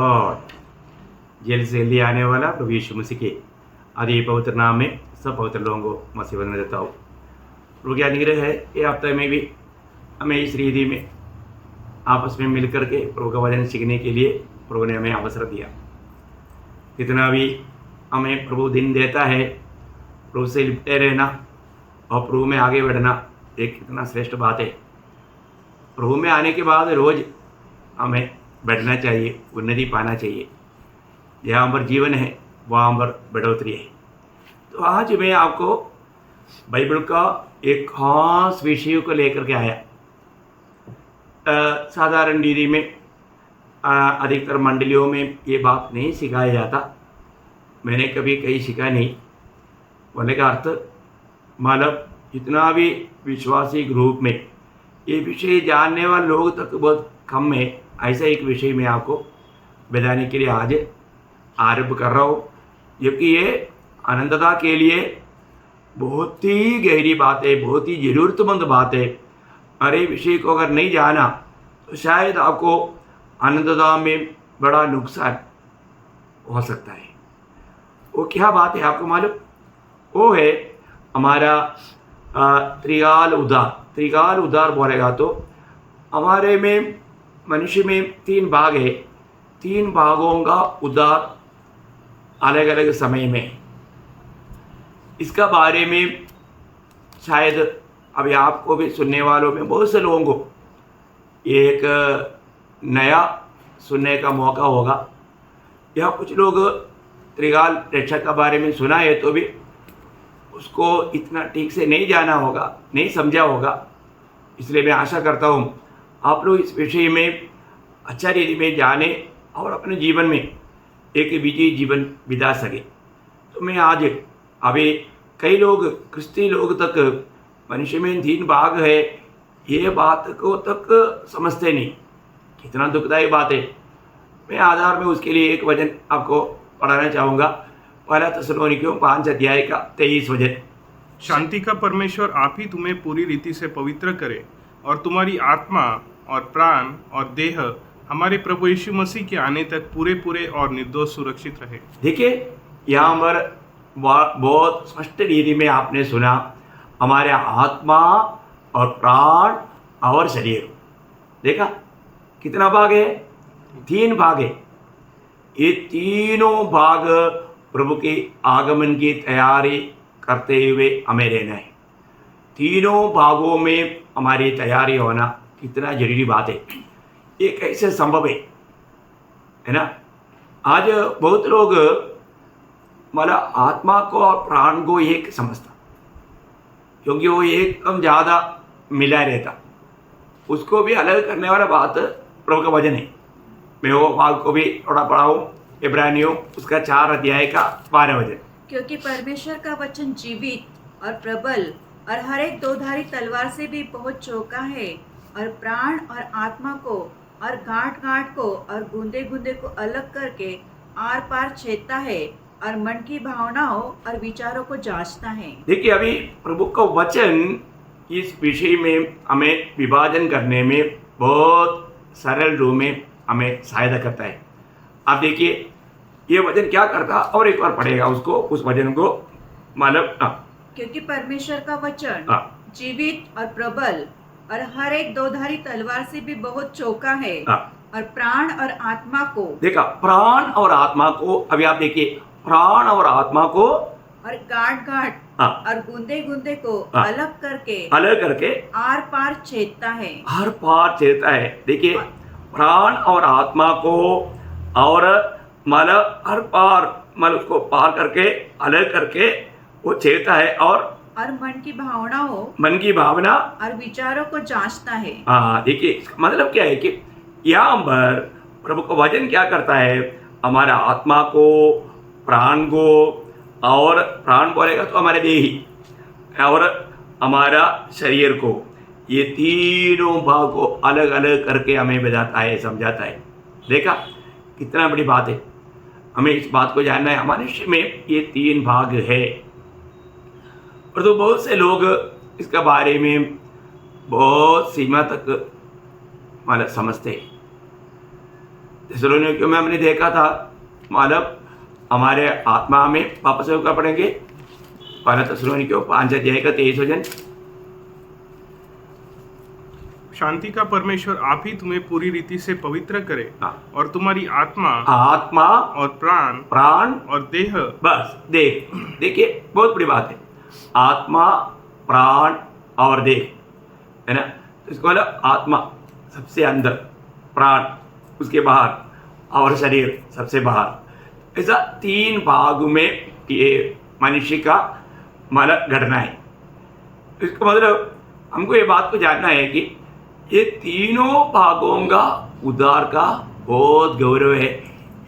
और जेल से जल्दी आने वाला प्रभु यीशु मसीह के आदि पवित्र नाम में सब पवित्र लोगों को मसीह बना देता हूँ। प्रभु की अनुग्रह है ये हफ्ते में भी हमें इस रीति में आपस में मिलकर के प्रभु का वचन सीखने के लिए प्रभु ने हमें अवसर दिया। कितना भी हमें प्रभु दिन देता है, प्रभु से लिपटे रहना और प्रभु में आगे बढ़ना एक कितना श्रेष्ठ बात है। प्रभु में आने के बाद रोज हमें बढ़ना चाहिए, उन्नति पाना चाहिए। जहाँ पर जीवन है वहाँ पर बढ़ोतरी है। तो आज मैं आपको बाइबल का एक खास विषय को लेकर के आया। साधारण रीति में अधिकतर मंडलियों में ये बात नहीं सिखाया जाता। मैंने कभी कहीं सीखा नहीं। बोलने का अर्थ मतलब जितना भी विश्वासी ग्रुप में ये विषय जानने वाले लोग तक बहुत कम है। ऐसा एक विषय मैं आपको बताने के लिए आज आरंभ कर रहा हूँ, जबकि ये अनंतता के लिए बहुत ही गहरी बात है, बहुत ही ज़रूरतमंद बात है। अरे विषय को अगर नहीं जाना तो शायद आपको अनंतता में बड़ा नुकसान हो सकता है। वो क्या बात है आपको मालूम? वो है हमारा त्रिकाल उद्धार। त्रिकाल उद्धार बोलेगा तो हमारे में मनुष्य में 3 भाग है। 3 भागों का उद्धार अलग अलग समय में। इसका बारे में शायद अभी आपको भी सुनने वालों में बहुत से लोगों को एक नया सुनने का मौका होगा, या कुछ लोग त्रिकाल रक्षा के बारे में सुना है तो भी उसको इतना ठीक से नहीं जाना होगा, नहीं समझा होगा। इसलिए मैं आशा करता हूँ आप लोग इस विषय में अच्छा रीति में जाने और अपने जीवन में एक विजयी जीवन बिता सके। तो मैं आज अभी कई लोग क्रिस्ती लोग तक मनुष्य में 3 भाग है ये बात को तक समझते नहीं। कितना दुखदायी बात है। मैं आधार में उसके लिए एक वचन आपको पढ़ाना चाहूँगा। पहला थिस्सलुनीकियों 5 अध्याय का 23 वचन। शांति का परमेश्वर आप ही तुम्हें पूरी रीति से पवित्र करे और तुम्हारी आत्मा और प्राण और देह हमारे प्रभु यीशु मसीह के आने तक पूरे पूरे और निर्दोष सुरक्षित रहे। देखिए यहाँ पर बहुत स्पष्ट रीति में आपने सुना, हमारे आत्मा और प्राण और शरीर। देखा कितना भाग है? 3 भाग है। ये तीनों भाग प्रभु के आगमन की तैयारी करते हुए हमें रहना है। तीनों भागों में हमारी तैयारी होना कितना जरूरी बात है। ये कैसे संभव है ना? आज बहुत लोग मतलब आत्मा को और प्राण को एक समझता, क्योंकि वो एकदम ज़्यादा मिला रहता। उसको भी अलग करने वाला बात प्रभु का वचन है। मैं वो भाग को भी थोड़ा पढ़ाऊँ। इब्रानियों उसका 4 अध्याय का 12 वचन। क्योंकि परमेश्वर का वचन जीवित और प्रबल और हर एक 2-धारी तलवार से भी बहुत चौका है और प्राण और आत्मा को और गांठ गांठ को और गूंदे गूंदे को अलग करके आर पार छेदता है और मन की भावनाओं और विचारों को जांचता है। देखिए अभी प्रभु का वचन इस विषय में हमें विभाजन करने में बहुत सरल रूप में हमें सहायता करता है। आप देखिए ये वचन क्या करता, और एक बार पढ़ेगा उसको, उस वचन को मतलब क्योंकि परमेश्वर का वचन जीवित और प्रबल और हर एक 2-धारी तलवार से भी बहुत चौका है और प्राण और आत्मा को। देखा प्राण और आत्मा को। अभी आप देखिए प्राण और आत्मा को और गांठ गांठ और गूंदे गूंदे को अलग करके आर पार छेदता है। हर पार छेदता है। देखिए प्राण और आत्मा को और मतलब हर पार मतलब उसको पार करके अलग करके वो छेदता है और मन की भावना और विचारों को जांचता है। हाँ देखिए मतलब क्या है कि यहाँ पर प्रभु का वचन क्या करता है, हमारा आत्मा को, प्राण को, और प्राण बोलेगा तो हमारे देही और हमारा शरीर को, ये तीनों भाग को अलग अलग करके हमें बताता है, समझाता है। देखा कितना बड़ी बात है। हमें इस बात को जानना है, मनुष्य में ये 3 भाग है। और तो बहुत से लोग इसके बारे में बहुत सीमा तक मतलब समझते हैं। थिस्सलुनीकियों में हमने देखा था, मतलब हमारे आत्मा में वापस होकर पढ़ेंगे पहला थिस्सलुनीकियों 5 अध्याय का 23 वचन। शांति का परमेश्वर आप ही तुम्हें पूरी रीति से पवित्र करे हाँ। और तुम्हारी आत्मा आत्मा और प्राण प्राण और देह, बस देखिए बहुत बड़ी बात है, आत्मा प्राण और देह, है ना। इसको मतलब आत्मा सबसे अंदर, प्राण उसके बाहर और शरीर सबसे बाहर, ऐसा 3 भाग में ये मनुष्य का मतलब घटना है। इसका मतलब हमको ये बात को जानना है कि ये तीनों भागों का उद्धार का बहुत गौरव है।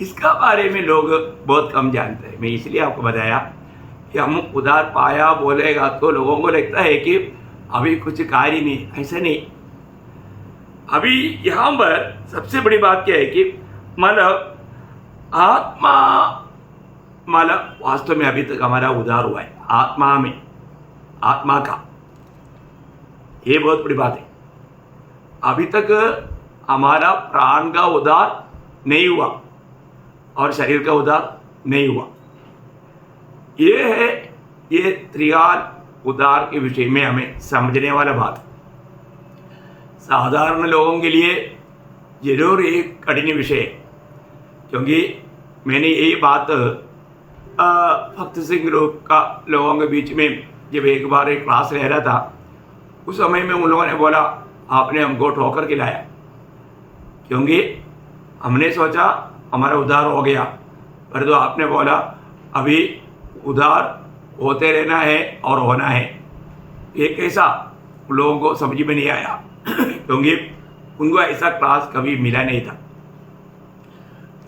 इसका बारे में लोग बहुत कम जानते हैं। मैं इसलिए आपको बताया कि हम उद्धार पाया बोलेगा तो लोगों को लगता है कि अभी कुछ कार्य नहीं, ऐसा नहीं। अभी यहाँ पर सबसे बड़ी बात क्या है कि मतलब आत्मा, मतलब वास्तव में अभी तक हमारा उद्धार हुआ है आत्मा में, आत्मा का, ये बहुत बड़ी बात है। अभी तक हमारा प्राण का उद्धार नहीं हुआ और शरीर का उद्धार नहीं हुआ। ये है ये त्रिकाल उद्धार के विषय में हमें समझने वाला बात। साधारण लोगों के लिए जरूर एक कठिन विषय है, क्योंकि मैंने यही बात भक्त सिंह ग्रुप का लोगों के बीच में जब एक बार एक क्लास ले रहा था, उस समय में उन लोगों ने बोला आपने हमको ठोकर के लाया, क्योंकि हमने सोचा हमारा उद्धार हो गया, पर तो आपने बोला अभी उद्धार होते रहना है और होना है। ये कैसा उन लोगों को समझ में नहीं आया क्योंकि उनको ऐसा क्लास कभी मिला नहीं था।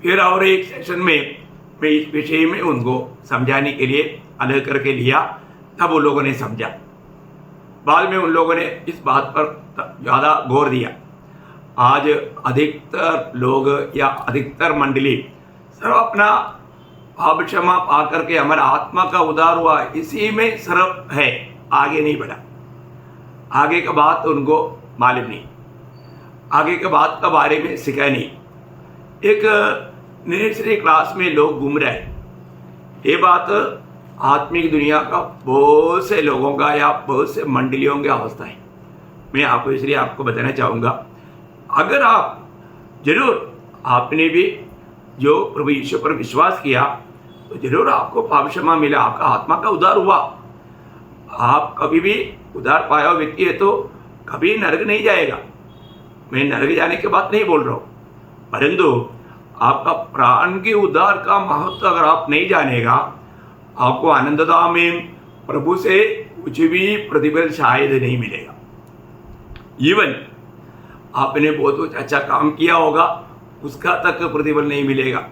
फिर और एक सेशन में मैं इस विषय में उनको समझाने के लिए अलग करके लिया, तब उन लोगों ने समझा। बाद में उन लोगों ने इस बात पर ज़्यादा गौर दिया। आज अधिकतर लोग या अधिकतर मंडली सिर्फ अपना पाप क्षमा पा करके हमारा आत्मा का उद्धार हुआ इसी में सिर्फ है, आगे नहीं बढ़ा। आगे का बात उनको मालूम नहीं, आगे के बात का बारे में सीखा नहीं। एक नर्सरी क्लास में लोग घूम रहे हैं। ये बात आत्मिक दुनिया का बहुत से लोगों का या बहुत से मंडलियों की अवस्था है। मैं आपको इसलिए आपको बताना चाहूँगा, अगर आप जरूर आपने भी जो प्रभु यीशु पर विश्वास किया तो जरूर आपको पाप क्षमा मिला, आपका आत्मा का उद्धार हुआ। आप कभी भी उद्धार पाया हुआ व्यक्ति है तो कभी नरक नहीं जाएगा। मैं नरक जाने की बात नहीं बोल रहा हूँ, परंतु आपका प्राण के उद्धार का महत्व अगर आप नहीं जानेगा, आपको आनंदता में प्रभु से कुछ भी प्रतिफल शायद नहीं मिलेगा। इवन आपने बहुत कुछ अच्छा काम किया होगा, उसका तक प्रतिफल नहीं मिलेगा,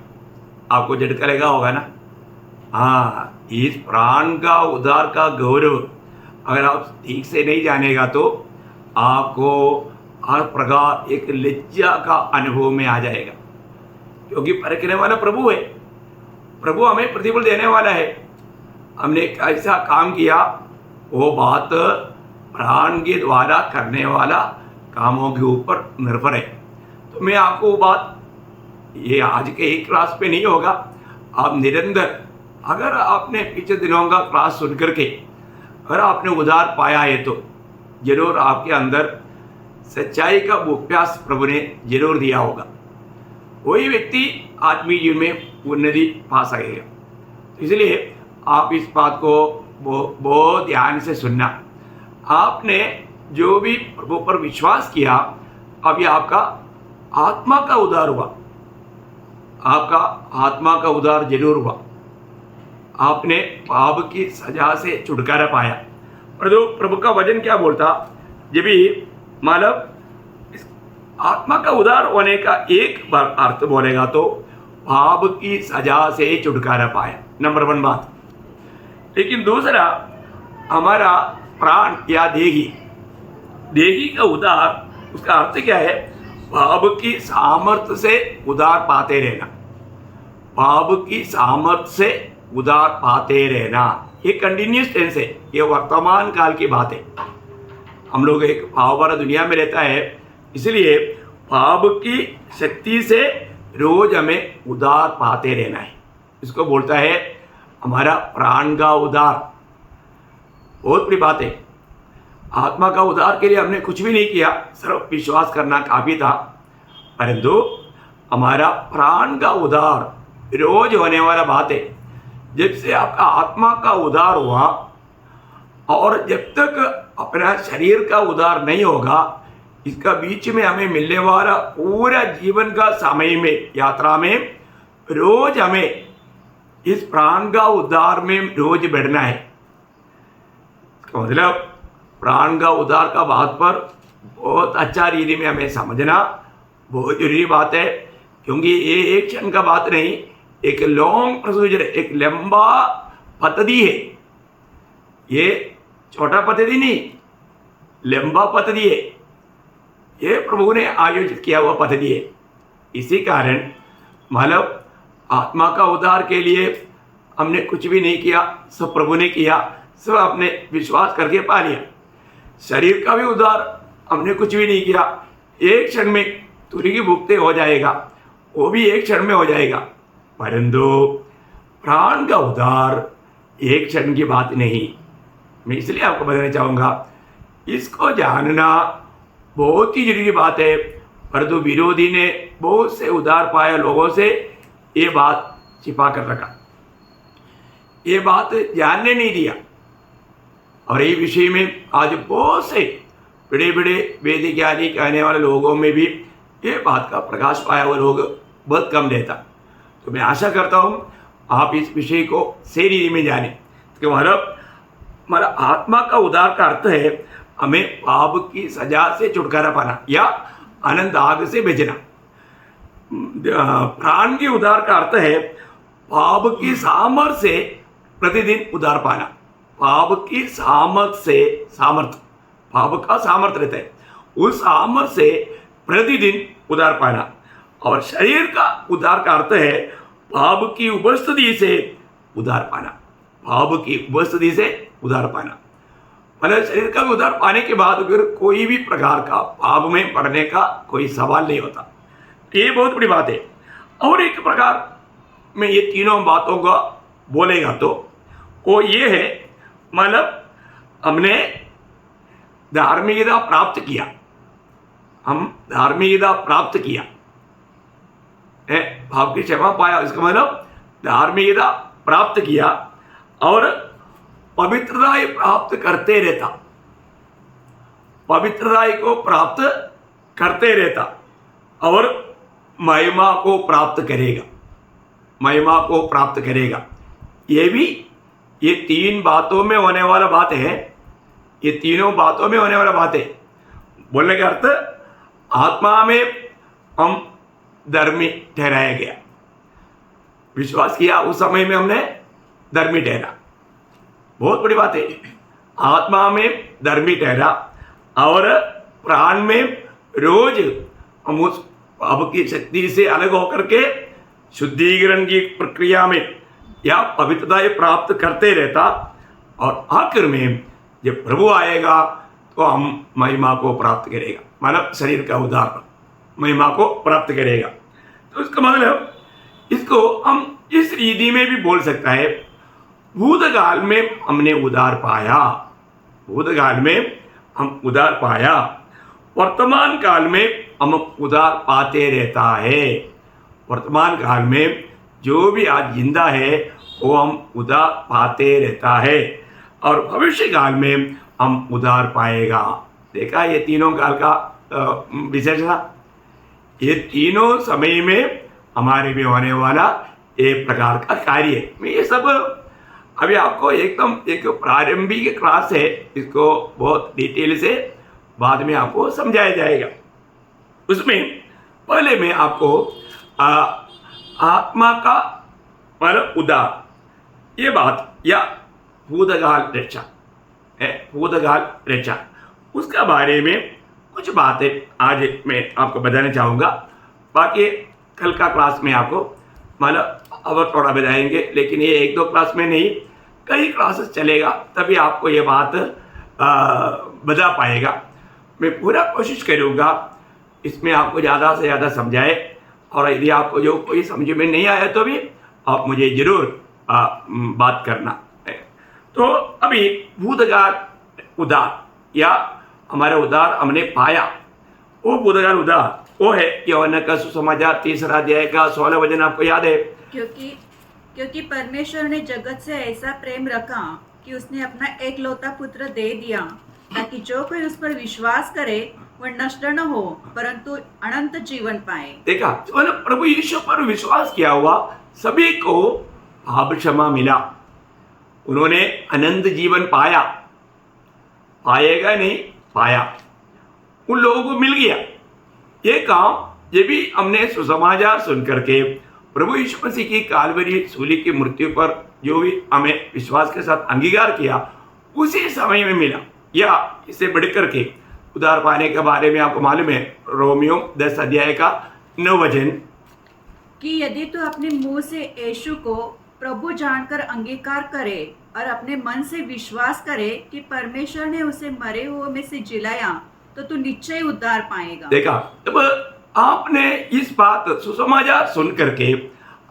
आपको झटका लगा होगा ना। हाँ, इस प्राण का उद्धार का गौरव अगर आप ठीक से नहीं जानेगा तो आपको हर प्रकार एक लज्जा का अनुभव में आ जाएगा, क्योंकि परखने वाला प्रभु है। प्रभु हमें प्रतिफल देने वाला है। हमने ऐसा काम किया, वो बात प्राण के द्वारा करने वाला कामों के ऊपर निर्भर है। तो मैं आपको वो बात, ये आज के एक क्लास पे नहीं होगा, आप निरंतर अगर आपने पिछले दिनों का क्लास सुन करके अगर आपने उद्धार पाया है तो जरूर आपके अंदर सच्चाई का अभ्यास प्रभु ने जरूर दिया होगा। वही व्यक्ति आत्मीय जीवन में उन्नति पा सकेगा। इसलिए आप इस बात को बहुत ध्यान से सुनना। आपने जो भी प्रभु पर विश्वास किया, अभी आपका आत्मा का उद्धार हुआ, आपका आत्मा का उद्धार जरूर हुआ। आपने पाप की सजा से छुटकारा पाया। प्रभु का वचन क्या बोलता, जब भी मतलब आत्मा का उद्धार होने का एक बार अर्थ बोलेगा तो पाप की सजा से छुटकारा पाया, नंबर 1 बात। लेकिन दूसरा, हमारा प्राण या देही का उद्धार, उसका अर्थ क्या है? पाप की सामर्थ्य से उद्धार पाते रहना, पाप की सामर्थ्य से उद्धार पाते रहना। ये कंटिन्यूस टेंस है, ये वर्तमान काल की बात है। हम लोग एक पाप वाला दुनिया में रहता है, इसलिए पाप की शक्ति से रोज हमें उद्धार पाते रहना है। इसको बोलता है हमारा प्राण का उद्धार। बहुत बड़ी बात है। आत्मा का उद्धार के लिए हमने कुछ भी नहीं किया, सिर्फ विश्वास करना काफी था। परंतु हमारा प्राण का उद्धार रोज होने वाला बात है। जब से आपका आत्मा का उद्धार हुआ और जब तक अपना शरीर का उद्धार नहीं होगा, इसका बीच में हमें मिलने वाला पूरा जीवन का समय में, यात्रा में रोज हमें इस प्राण का उद्धार में रोज बढ़ना है। मतलब प्राण का उद्धार का बात पर बहुत अच्छा रीति में हमें समझना बहुत जरूरी बात है, क्योंकि ये एक क्षण का बात नहीं, एक लॉन्ग प्रोसीजर है, एक लंबा पद्धति है। ये छोटा पद्धति नहीं, लंबा पद्धति है। ये प्रभु ने आयोजित किया हुआ पद्धति है। इसी कारण मतलब आत्मा का उद्धार के लिए हमने कुछ भी नहीं किया, सब प्रभु ने किया, सब आपने विश्वास करके पा लिया। शरीर का भी उद्धार हमने कुछ भी नहीं किया, एक क्षण में तुरही की भुगते हो जाएगा, वो भी एक क्षण में हो जाएगा। परंतु प्राण का उद्धार एक क्षण की बात नहीं। मैं इसलिए आपको बताना चाहूँगा, इसको जानना बहुत ही जरूरी बात है। परंतु विरोधी ने बहुत से उद्धार पाए लोगों से ये बात छिपा कर रखा, ये बात जानने नहीं दिया। और ये विषय में आज बहुत से बड़े बड़े वेद ज्ञानी कहने वाले लोगों में भी ये बात का प्रकाश पाया हुआ लोग बहुत कम रहता। तो मैं आशा करता हूँ आप इस विषय को सही में जाने कि हमारा आत्मा का उद्धार का अर्थ है हमें पाप की सजा से छुटकारा पाना या अनंत आग से बचना। प्राण के उद्धार का अर्थ है पाप की सामर्थ्य से प्रतिदिन उद्धार पाना। पाप की सामर्थ्य से, सामर्थ्य पाप का सामर्थ्य रहता है, उस सामर्थ्य से प्रतिदिन उद्धार पाना। और शरीर का उद्धार का अर्थ है पाप की उपस्थिति से उद्धार पाना। पाप की उपस्थिति से उद्धार पाना मतलब शरीर का उद्धार पाने के बाद फिर कोई भी प्रकार का पाप में पड़ने का कोई सवाल नहीं होता। ये बहुत बड़ी बात है। और एक प्रकार में ये तीनों बातों का बोलेगा तो वो ये है, मतलब हमने धार्मिकता प्राप्त किया, हम धार्मिकता प्राप्त किया, पाप की क्षमा पाया, इसका मतलब धार्मिकता प्राप्त किया और पवित्रता प्राप्त करते रहता, पवित्रता को प्राप्त करते रहता और महिमा को प्राप्त करेगा, महिमा को प्राप्त करेगा। ये भी ये तीन बातों में होने वाला बात है, ये तीनों बातों में होने वाला बात है। बोलने का अर्थ आत्मा में हम धर्मी ठहराया गया, विश्वास किया, उस समय में हमने धर्मी ठहरा। बहुत बड़ी बात है। आत्मा में धर्मी ठहरा और प्राण में रोज हम उस पाप की शक्ति से अलग होकर के शुद्धिकरण की प्रक्रिया में या पवित्रता प्राप्त करते रहता और आखिर में जब प्रभु आएगा तो हम महिमा को प्राप्त करेगा, मानव शरीर का उद्धार महिमा को प्राप्त करेगा। तो इसका मतलब इसको हम इस रीति में भी बोल सकता है, भूतकाल में हमने उद्धार पाया, भूतकाल में हम उद्धार पाया, वर्तमान काल में हम उद्धार पाते रहता है। वर्तमान काल में जो भी आज जिंदा है वो हम उद्धार पाते रहता है और भविष्य काल में हम उद्धार पाएगा। देखा ये तीनों काल का विशेषता, ये तीनों समय में हमारे भी होने वाला एक प्रकार का कार्य है। मैं ये सब अभी आपको एकदम एक प्रारंभिक क्लास है, इसको बहुत डिटेल से बाद में आपको समझाया जाएगा। उसमें पहले मैं आपको आत्मा का मतलब उद्धार ये बात या भूतकाल रक्षा है, भूतकाल रक्षा, उसका बारे में कुछ बातें आज मैं आपको बताना चाहूँगा। बाकी कल का क्लास में आपको मतलब और थोड़ा बताएंगे, लेकिन ये एक दो क्लास में नहीं, कई क्लासेस चलेगा, तभी आपको ये बात बता पाएगा। मैं पूरा कोशिश करूँगा इसमें आपको ज़्यादा से ज़्यादा समझाए और यदि आपको जो कोई समझ में नहीं आया तो भी आप मुझे जरूर बात करना है। तो अभी भूतकाल उद्धार या हमारा उद्धार हमने पाया, वो भूतकाल उद्धार वो है यूहन्ना का सुसमाचार 3 अध्याय का 16 वचन आपको याद है। क्योंकि परमेश्वर ने जगत से ऐसा प्रेम रखा कि उसने अपना एकलौता पुत्र दे दिया, ताकि जो कोई उस पर विश्वास करे वह नष्ट न हो परंतु अनंत जीवन पाए। देखा, तो प्रभु यीशु पर विश्वास किया हुआ सभी को पाप क्षमा मिला, उन्होंने अनंत जीवन पाया। पाएगा नहीं, पाया, उन लोगों को मिल गया ये काम। ये भी हमने सुसमाचार सुन करके प्रभु यीशु मसीह की कालवरी सूली की मृत्यु पर जो भी हमें विश्वास के साथ अंगीकार किया उसी समय में मिला। या इससे बढ़कर के उद्धार पाने के बारे में आपको मालूम है, रोमियो 10 अध्याय का 9 वचन, कि यदि तू अपने मुंह से यीशु को प्रभु जानकर अंगीकार करे और अपने मन से विश्वास करे कि परमेश्वर ने उसे मरे हुए में से जिलाया तो तू निश्चय उद्धार पाएगा। देखा, तब आपने इस बात सुसमाचार सुन करके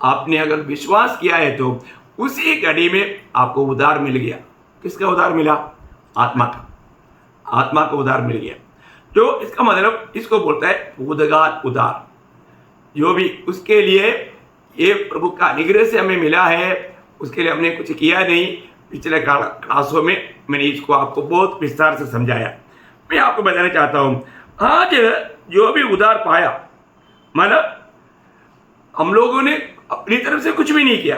आपने अगर विश्वास किया है तो उसी घड़ी में आपको उद्धार मिल गया। किसका उद्धार मिला? आत्मा का, आत्मा का उद्धार मिल गया। जो इसका मतलब इसको बोलता है भूतकाल उद्धार। जो भी उसके लिए ये प्रभु का अनुग्रह से हमें मिला है, उसके लिए हमने कुछ किया नहीं। पिछले क्लासों में मैंने इसको आपको बहुत विस्तार से समझाया। मैं आपको बताना चाहता हूँ, आज जो भी उद्धार पाया, मतलब हम लोगों ने अपनी तरफ से कुछ भी नहीं किया।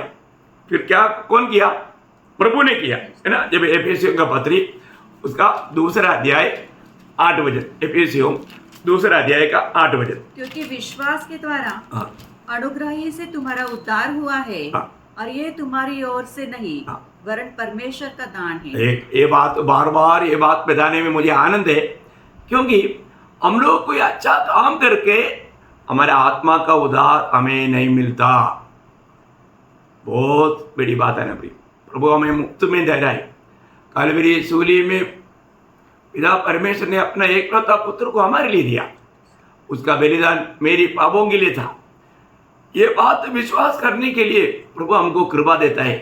फिर क्या कौन किया? प्रभु ने किया, है ना। जब एफेसियों का पत्री उसका 2 अध्याय 8 वचन, एफेसियों 2 अध्याय का 8 वचन, क्योंकि विश्वास के द्वारा हाँ, अनुग्रह ही से तुम्हारा उद्धार हुआ है, हाँ, और ये तुम्हारी ओर से नहीं हाँ, वरन परमेश्वर का दान है। एक ये बात बार बार ये बात बताने में मुझे आनंद है, क्योंकि हम लोग कोई अच्छा काम करके हमारे आत्मा का उद्धार हमें नहीं मिलता। बहुत बड़ी बात है ना भाई। प्रभु हमें मुफ्त में दे रहा है। कलवरी सूली में पिता परमेश्वर ने अपना एकलौता पुत्र को हमारे लिए दिया। उसका बलिदान मेरी पापों के लिए था। ये बात विश्वास करने के लिए प्रभु हमको कृपा देता है,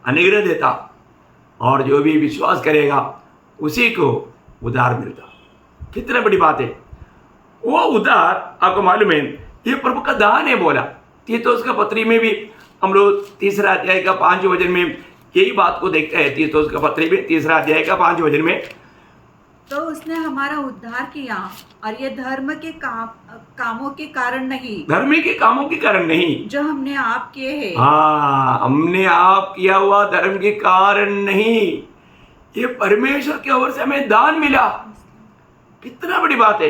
अनुग्रह देता, और जो भी विश्वास करेगा उसी को उद्धार मिलता। कितना बड़ी बात है। वो उद्धार आपको मालूम है, ये प्रभु का दान है बोला। तीतुस का पत्री में भी हम लोग 3 अध्याय का 5 वचन में यही बात को देखते हैं। तीतुस का पत्री में 3 अध्याय का 5 वचन में, तो उसने हमारा उद्धार किया और ये धर्म के कामों के कारण नहीं, धर्म के कामों के कारण नहीं, जो हमने आप किए हैं। हाँ, हमने आप किया हुआ धर्म के कारण नहीं, ये परमेश्वर की ओर से हमें दान मिला। कितना बड़ी बात है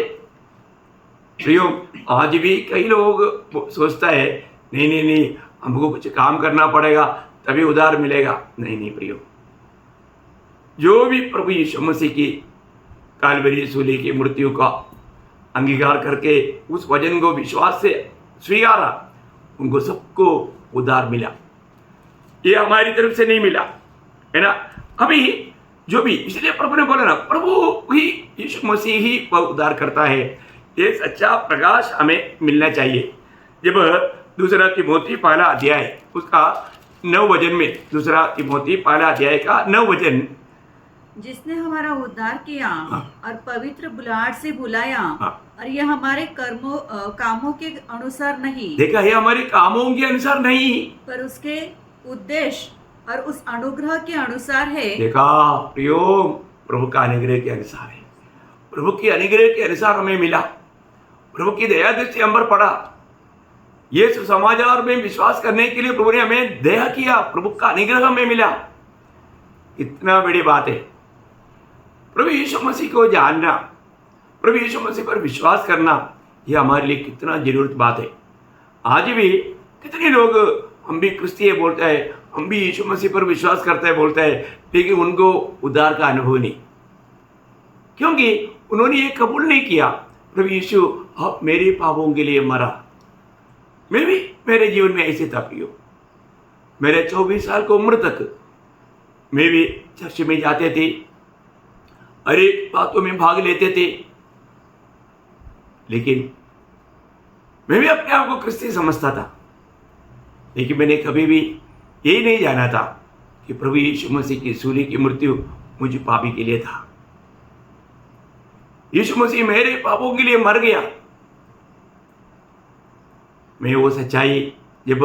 प्रियो। आज भी कई लोग सोचता है नहीं नहीं नहीं, हमको कुछ काम करना पड़ेगा तभी उद्धार मिलेगा। नहीं नहीं प्रियो, जो भी प्रभु यीशु मसीह की कालवरी सूली की मृत्यु का अंगीकार करके उस वचन को विश्वास से स्वीकारा, उनको सबको उद्धार मिला। ये हमारी तरफ से नहीं मिला, है ना। अभी जो भी, इसलिए प्रभु ने बोला ना, प्रभु ही यीशु मसीह ही उद्धार करता है। ये सच्चा प्रकाश हमें मिलना चाहिए। जब 2 तिमोथी 1 अध्याय उसका 9 वचन में, 2 तिमोथी 1 अध्याय का 9 वचन, जिसने हमारा उद्धार किया और पवित्र बुलाहट से बुलाया, और यह हमारे कामों के अनुसार नहीं, देखा, ये हमारे कामों के अनुसार नहीं, पर उसके उद्देश्य और उस अनुग्रह के अनुसार है। देखा प्रियो, प्रभु का अनुग्रह के अनुसार है। प्रभु की अनुग्रह के अनुसार हमें मिला। प्रभु की दया दृष्टि हम पर पड़ा। ये सुसमाचार में विश्वास करने के लिए प्रभु ने हमें दया किया, प्रभु का अनुग्रह हमें मिला। इतना बड़ी बात है। प्रभु यीशु मसीह को जानना, प्रभु यीशु मसीह पर विश्वास करना, यह हमारे लिए कितना जरूरत बात है। आज भी कितने लोग हम भी क्रिस्तीय बोलते हैं, हम भी यीशु मसीह पर विश्वास करते हैं बोलते हैं, लेकिन उनको उद्धार का अनुभव नहीं, क्योंकि उन्होंने ये कबूल नहीं किया, प्रभु यीशु आप मेरे पापों के लिए मरा। मैं भी मेरे जीवन में ऐसे था प्रियो। मेरे 24 साल की उम्र तक मैं भी चर्च में जाते थे, हर एक बातों में भाग लेते थे, लेकिन मैं भी अपने आप को क्रिस्ती समझता था, लेकिन मैंने कभी भी यही नहीं जाना था कि प्रभु यीशु मसीह की सूली की मृत्यु मुझ पापी के लिए था। यीशु मसीह मेरे पापों के लिए मर गया। मैं वो सच्चाई जब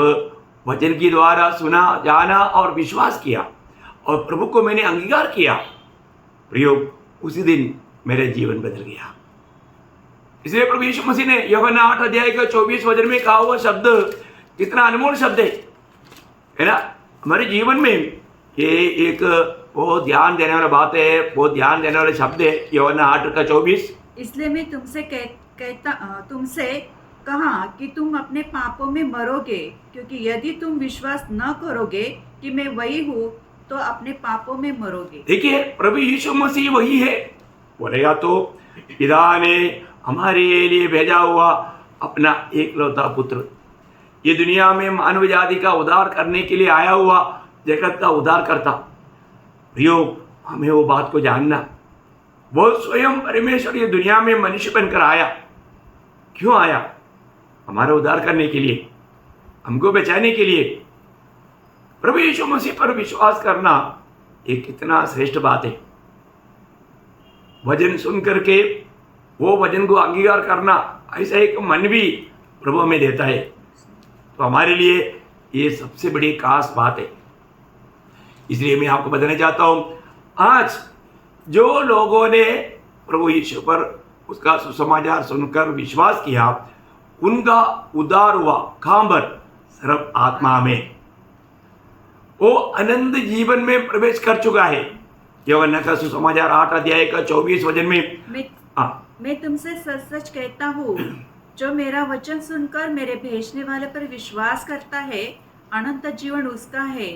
वचन के द्वारा सुना, जाना और विश्वास किया और प्रभु को मैंने अंगीकार किया, प्रयोग उसी दिन मेरा जीवन बदल गया। इसलिए प्रभु यीशु मसीह ने यूहन्ना 8 अध्याय का 24 वचन में कहा हुआ शब्द कितना अनमोल शब्द है ना। हमारे जीवन में ये एक बहुत ध्यान देने वाला बात है, बहुत ध्यान देने वाला शब्द है, यूहन्ना 8 का 24। इसलिए मैं तुमसे कहा कि तुम अपने पापों में मरोगे, क्योंकि यदि तुम विश्वास न करोगे कि मैं वही हूँ तो अपने पापों में मरोगे। देखिए, प्रभु यीशु मसीह वही है। बोलेगा तो पिता ने हमारे लिए भेजा हुआ अपना एकलौता पुत्र, ये दुनिया में मानव जाति का उद्धार करने के लिए आया हुआ जगत का उद्धार करता। प्रयोग हमें वो बात को जानना, वो स्वयं परमेश्वर ये दुनिया में मनुष्य बनकर आया। क्यों आया? हमारा उद्धार करने के लिए, हमको बचाने के लिए। प्रभु यीशु मसीह पर विश्वास करना एक कितना श्रेष्ठ बात है। वचन सुन करके वो वचन को अंगीकार करना, ऐसा एक मन भी प्रभु हमें देता है। तो हमारे लिए ये सबसे बड़ी खास बात है। इसलिए मैं आपको बताना चाहता हूँ, आज जो लोगों ने प्रभु यीशु पर उसका सुसमाचार सुनकर विश्वास किया, उनका उद्धार हुआ। कहाँ पर? सर्व आत्मा में। वो अनंत जीवन में प्रवेश कर चुका है। यूहन्ना का सुसमाचार 8 अध्याय का 24 वचन में मैं तुमसे सच सच कहता हूँ, जो मेरा वचन सुनकर मेरे भेजने वाले पर विश्वास करता है, अनंत जीवन उसका है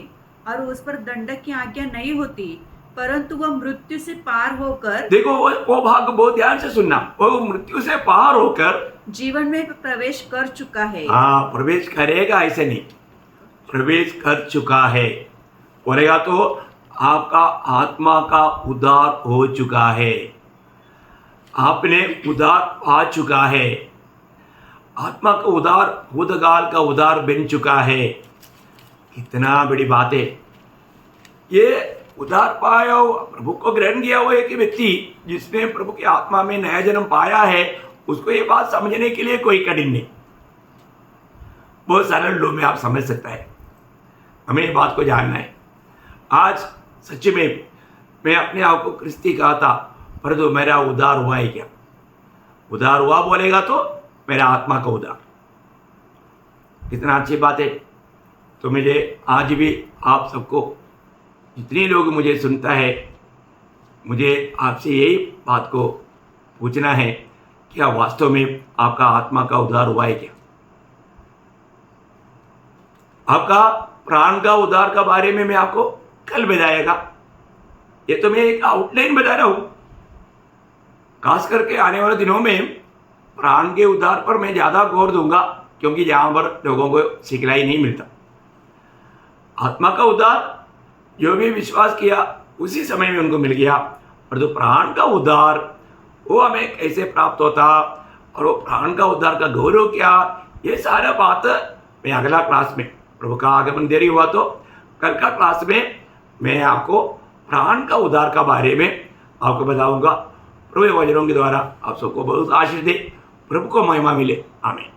और उस पर दंडक की आज्ञा नहीं होती, परंतु वह मृत्यु से पार होकर, देखो वो भाग बहुत ध्यान से सुनना, वो मृत्यु से पार होकर जीवन में प्रवेश कर चुका है। हाँ, प्रवेश करेगा ऐसे नहीं, प्रवेश कर चुका है। बोलेगा तो आपका आत्मा का उद्धार हो चुका है, आपने उद्धार पा चुका है। आत्मा का उद्धार भूतकाल का उद्धार बन चुका है। कितना बड़ी बात है। ये उद्धार पाया हो, प्रभु को ग्रहण किया हुआ एक व्यक्ति जिसने प्रभु की आत्मा में नया जन्म पाया है, उसको ये बात समझने के लिए कोई कठिन नहीं, बहुत सरल लो में आप समझ सकता है। हमें ये बात को जानना है। आज सच में मैं अपने आप को क्रिस्ती कहा था, परंतु मेरा उद्धार हुआ है क्या? उद्धार हुआ बोलेगा तो मेरा आत्मा का उद्धार। कितना अच्छी बात है। तो मुझे आज भी आप सबको, जितने लोग मुझे सुनता है, मुझे आपसे यही बात को पूछना है, क्या वास्तव में आपका आत्मा का उद्धार हुआ है क्या? आपका प्राण का उद्धार का बारे में मैं आपको कल बताएगा। ये तो मैं एक आउटलाइन बता रहा हूं। खास करके आने वाले दिनों में प्राण के उद्धार पर मैं ज़्यादा गौर दूंगा, क्योंकि जहाँ पर लोगों को सिखलाई नहीं मिलता। आत्मा का उद्धार जो भी विश्वास किया उसी समय में उनको मिल गया, और जो प्राण का उद्धार वो हमें कैसे प्राप्त होता और वो प्राण का उद्धार का गौरव क्या, ये सारा बात मैं अगला क्लास में, प्रभु का आगमन देरी हुआ तो कल का क्लास में मैं आपको प्राण का उद्धार का बारे में आपको बताऊंगा। प्रभु वचनों के द्वारा आप सबको बहुत आशीष दे। प्रभु को महिमा मिले। आमीन।